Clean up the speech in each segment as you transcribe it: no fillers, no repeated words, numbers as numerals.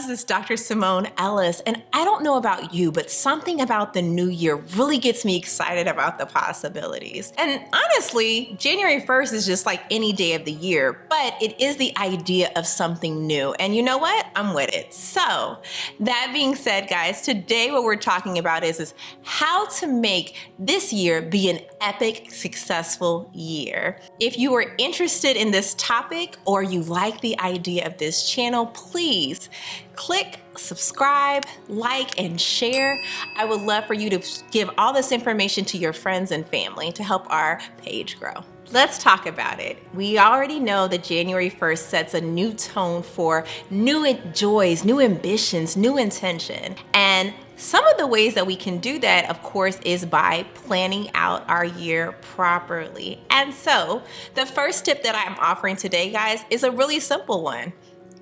loves, it's Dr. Simone Ellis. And I don't know about you, but something about the new year really gets me excited about the possibilities. And honestly, January 1st is just like any day of the year, but it is the idea of something new. And you know what? I'm with it. So that being said, guys, today what we're talking about is how to make this year be an epic, successful year. If you are interested in this topic or you like the idea of this channel, please click subscribe, like, and share. I would love for you to give all this information to your friends and family to help our page grow. Let's talk about it. We already know that January 1st sets a new tone for new joys, new ambitions, new intention. And some of the ways that we can do that, of course, is by planning out our year properly. And so the first tip that I'm offering today, guys, is a really simple one.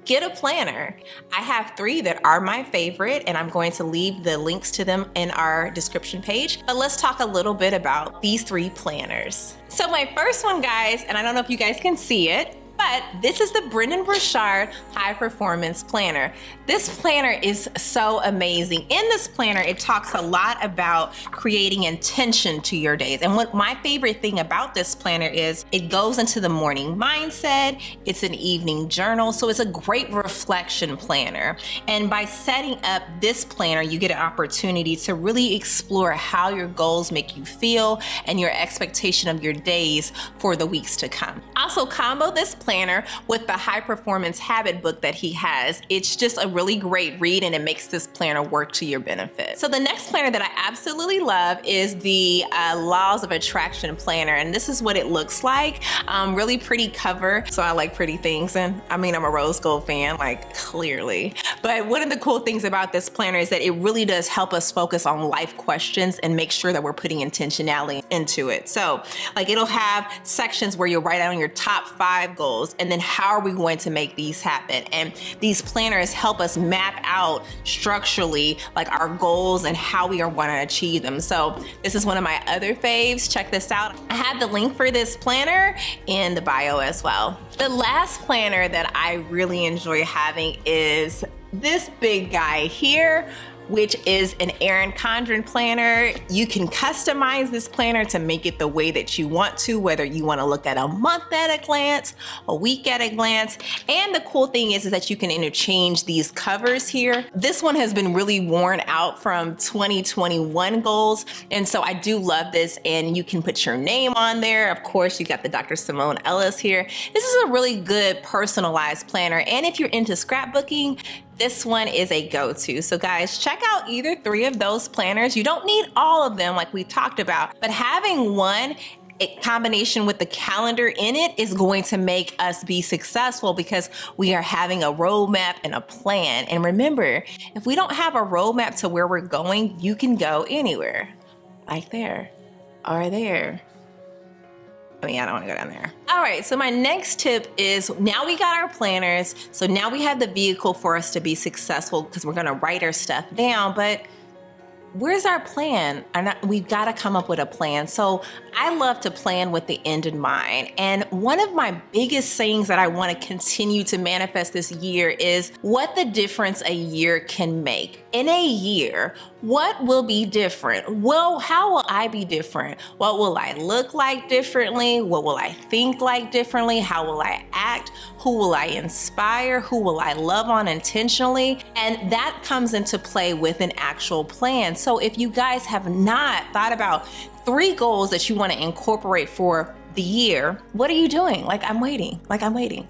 Get a planner. I have 3 that are my favorite, and I'm going to leave the links to them in our description page. But let's talk a little bit about these 3 planners. So my first one, guys, and I don't know if you guys can see it, but this is the Brendon Burchard High Performance Planner. This planner is so amazing. In this planner, it talks a lot about creating intention to your days. And what my favorite thing about this planner is it goes into the morning mindset, it's an evening journal, so it's a great reflection planner. And by setting up this planner, you get an opportunity to really explore how your goals make you feel and your expectation of your days for the weeks to come. Also, combo this planner with the High Performance Habit book that he has. It's just a really great read and it makes this planner work to your benefit. So the next planner that I absolutely love is the Laws of Attraction planner, and this is what it looks like. Really pretty cover, so I like pretty things, and I mean, I'm a rose gold fan, like clearly. But one of the cool things about this planner is that it really does help us focus on life questions and make sure that we're putting intentionality into it. So like it'll have sections where you'll write down your top 5 goals, and then how are we going to make these happen? And these planners help us map out structurally like our goals and how we are going to achieve them. So this is one of my other faves. Check this out. I have the link for this planner in the bio as well. The last planner that I really enjoy having is this big guy here, which is an Erin Condren planner. You can customize this planner to make it the way that you want to, whether you want to look at a month at a glance, a week at a glance. And the cool thing is that you can interchange these covers here. This one has been really worn out from 2021 goals. And so I do love this, and you can put your name on there. Of course, you got the Dr. Simone Ellis here. This is a really good personalized planner. And if you're into scrapbooking, this one is a go-to. So guys, check out either 3 of those planners. You don't need all of them like we talked about, but having one in combination with the calendar in it is going to make us be successful because we are having a roadmap and a plan. And remember, if we don't have a roadmap to where we're going, you can go anywhere, like there or there. I mean, I don't want to go down there. All right, so my next tip is, now we got our planners, so now we have the vehicle for us to be successful because we're going to write our stuff down, but where's our plan? We've got to come up with a plan. So I love to plan with the end in mind. And one of my biggest things that I want to continue to manifest this year is what the difference a year can make. In a year, what will be different? Well, how will I be different? What will I look like differently? What will I think like differently? How will I act? Who will I inspire? Who will I love on intentionally? And that comes into play with an actual plan. So if you guys have not thought about 3 goals that you want to incorporate for the year, what are you doing? Like, I'm waiting.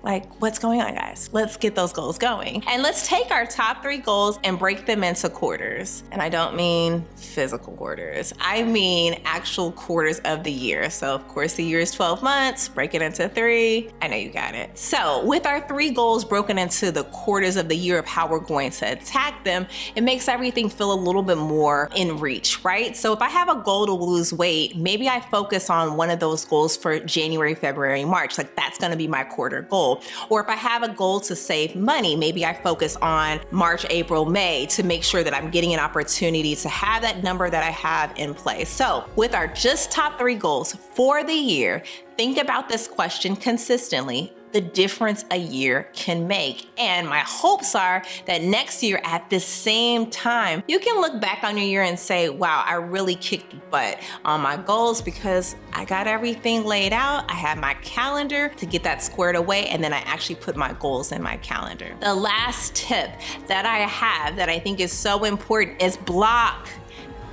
Like, what's going on, guys? Let's get those goals going. And let's take our top 3 goals and break them into quarters. And I don't mean physical quarters. I mean actual quarters of the year. So of course the year is 12 months, break it into 3. I know you got it. So with our 3 goals broken into the quarters of the year of how we're going to attack them, it makes everything feel a little bit more in reach, right? So if I have a goal to lose weight, maybe I focus on one of those goals for January, February, March, like that's going to be my quarter goal. Or if I have a goal to save money, maybe I focus on March, April, May to make sure that I'm getting an opportunity to have that number that I have in place. So with our just top 3 goals for the year, think about this question consistently. the difference a year can make. And my hopes are that next year at this same time, you can look back on your year and say, wow, I really kicked butt on my goals because I got everything laid out. I had my calendar to get that squared away, and then I actually put my goals in my calendar. The last tip that I have that I think is so important is block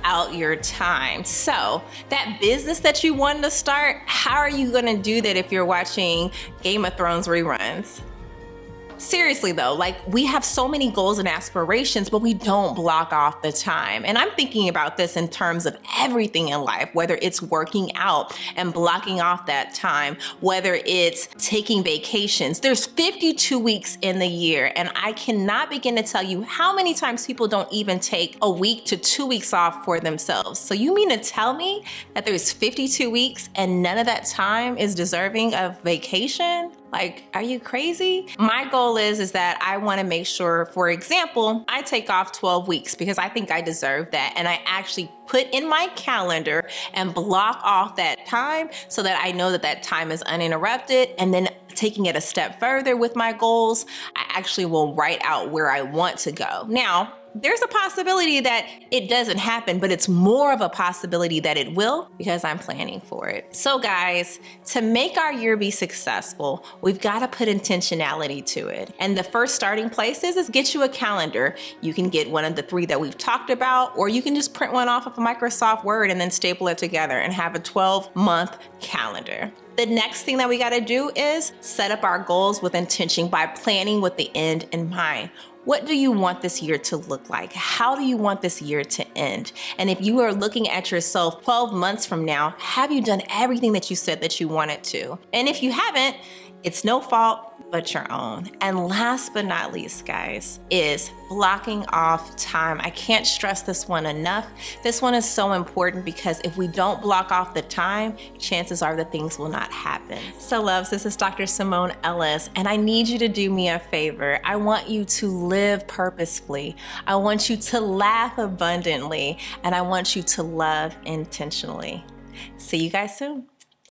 out your time. So that business that you wanted to start, how are you gonna do that if you're watching Game of Thrones reruns? Seriously though, like we have so many goals and aspirations, but we don't block off the time. And I'm thinking about this in terms of everything in life, whether it's working out and blocking off that time, whether it's taking vacations. There's 52 weeks in the year, and I cannot begin to tell you how many times people don't even take a week to 2 weeks off for themselves. So you mean to tell me that there's 52 weeks and none of that time is deserving of vacation? Like, are you crazy? My goal is that I wanna make sure, for example, I take off 12 weeks because I think I deserve that. And I actually put in my calendar and block off that time so that I know that that time is uninterrupted. And then taking it a step further with my goals, I actually will write out where I want to go. Now, there's a possibility that it doesn't happen, but it's more of a possibility that it will because I'm planning for it. So guys, to make our year be successful, we've got to put intentionality to it. And the first starting place is get you a calendar. You can get one of the 3 that we've talked about, or you can just print one off of a Microsoft Word and then staple it together and have a 12-month calendar. The next thing that we got to do is set up our goals with intention by planning with the end in mind. What do you want this year to look like? How do you want this year to end? And if you are looking at yourself 12 months from now, have you done everything that you said that you wanted to? And if you haven't, it's no fault but your own. And last but not least, guys, is blocking off time. I can't stress this one enough. This one is so important because if we don't block off the time, chances are that things will not happen. So loves, this is Dr. Simone Ellis, and I need you to do me a favor. I want you to live purposefully. I want you to laugh abundantly, and I want you to love intentionally. See you guys soon.